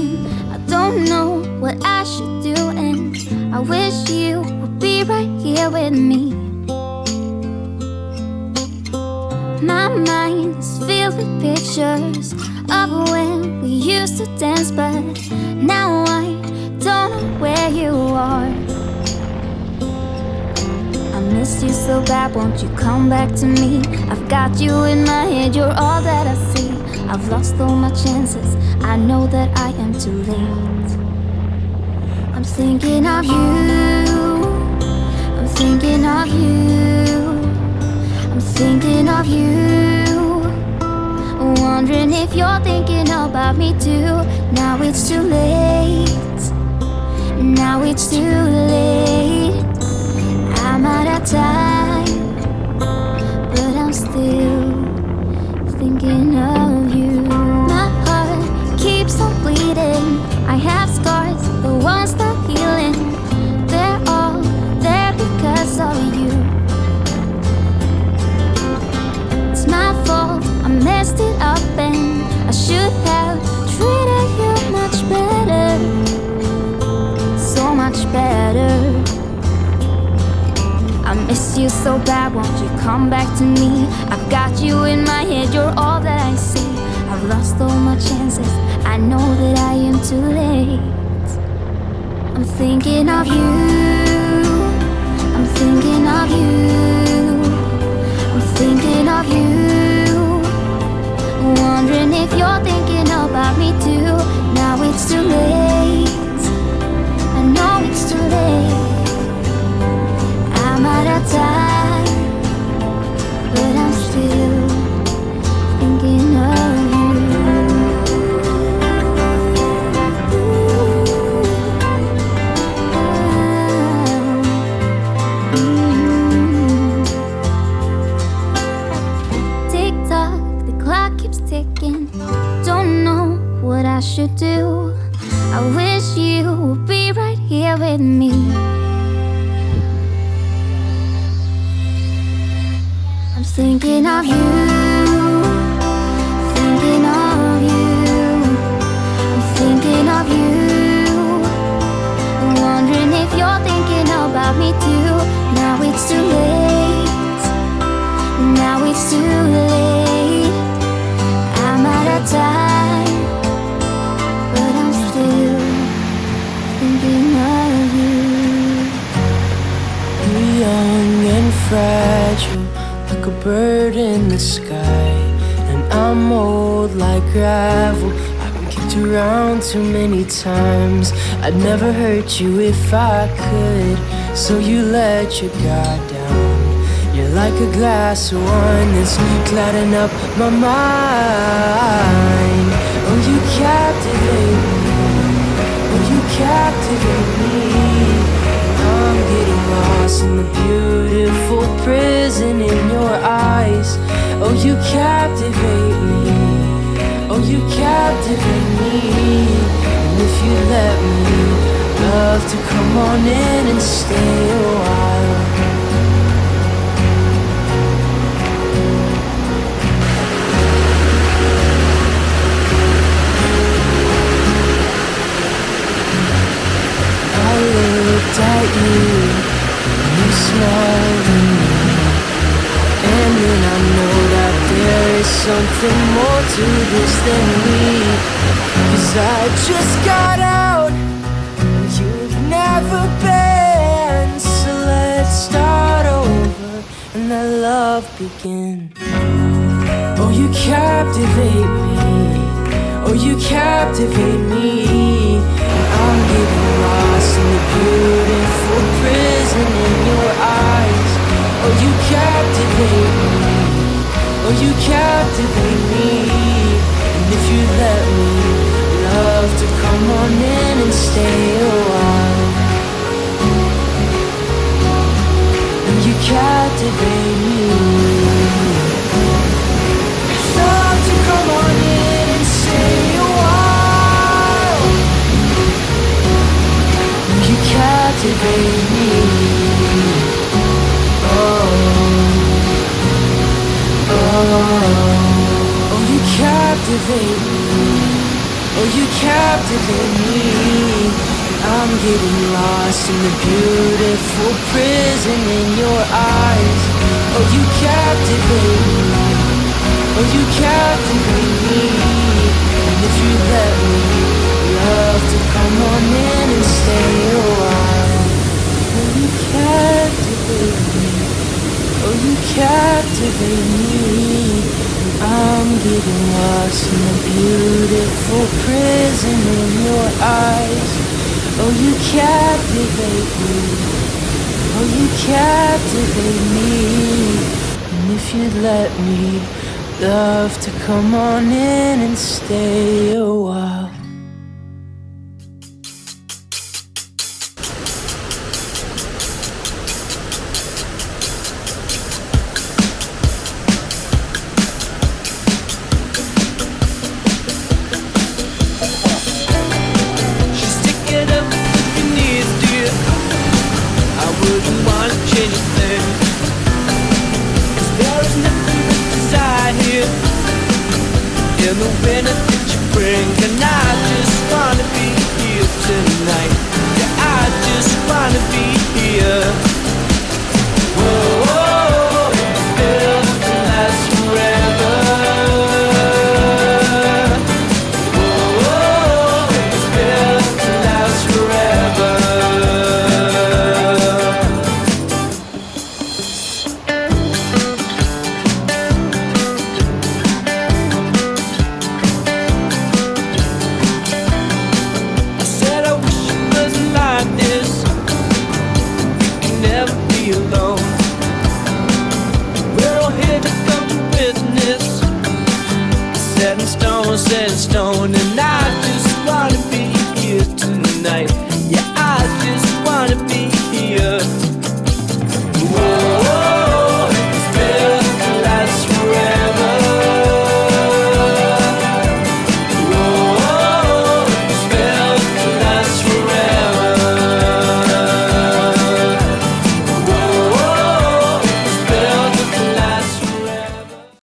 alone. I don't know what I should do, and I wish you would be right here with me. My mind is filled with pictures of when we used to dance, but now I don't know where you are. I miss you so bad, won't you come back to me? I've got you in my head, you're all that I see. I've lost all my chances, I know that I am too late. I'm thinking of you, I'm thinking of you, I'm thinking of you, wondering if you're thinking about me too. Now it's too late, now it's too late. I'm out of time, but I'm still thinking of you. My heart keeps on bleeding, I have scars that won't stop healing. They're all there because of you. It's my fault, I messed it up, and I should have treated you much better, so much better. I miss you so bad, won't you come back to me? I've got you in my head, you're all that I see. I've lost all my chances, I know that I am too late. I'm thinking of you, I'm thinking of you, I'm thinking of you, wondering if you're thinking about me too. Now it's too late, I know it's too late. I'm out of time, but I'm still thinking of you. Tick tock, the clock keeps ticking. Don't know what I should do. I wish you would be right here with me. I'm thinking of you, thinking of you, I'm thinking of you, wondering if you're thinking about me too. Now it's too late, now it's too late. I'm out of time, but I'm still thinking of you. You're young and fragile, like a bird in the sky, and I'm old like gravel. I've been kicked around too many times. I'd never hurt you if I could, so you let your guard down. You're like a glass of wine that's clouding up my mind. Oh, you captivate me, oh, you captivate me. I'm getting lost in the beautiful prison in your eyes. Oh, you captivate me, oh, you captivate me. And if you let me, love to come on in and stay a while. I looked at you, and you smiled at me, and then I know that there is something more to this than me. 'Cause I just got out, and you've never been. So let's start over and let love begin. Oh, you captivate me, oh, you captivate me. And I'm getting lost in the beautiful prison in your eyes. Oh, you captivate me, oh, you captivate me. And if you let me, love to come on in and stay a while. And you captivate me, love to come on in and stay a while. And you captivate me. Oh, you captivate me. Oh, you captivate me. I'm getting lost in the beautiful prison in your eyes. Oh, you captivate me. Oh, you captivate me. And if you let me, love to come on in and stay a while. Oh, you captivate me. Oh, you captivate me. I'm getting lost in the beautiful prison in your eyes. Oh, you captivate me. Oh, you captivate me. And if you'd let me, love to come on in and stay a while. In the winter that you bring, and I just wanna be here tonight. Yeah, I just wanna be here. Whoa, whoa, it's built to last forever. Whoa, whoa, it's built to last forever. Set in stone, and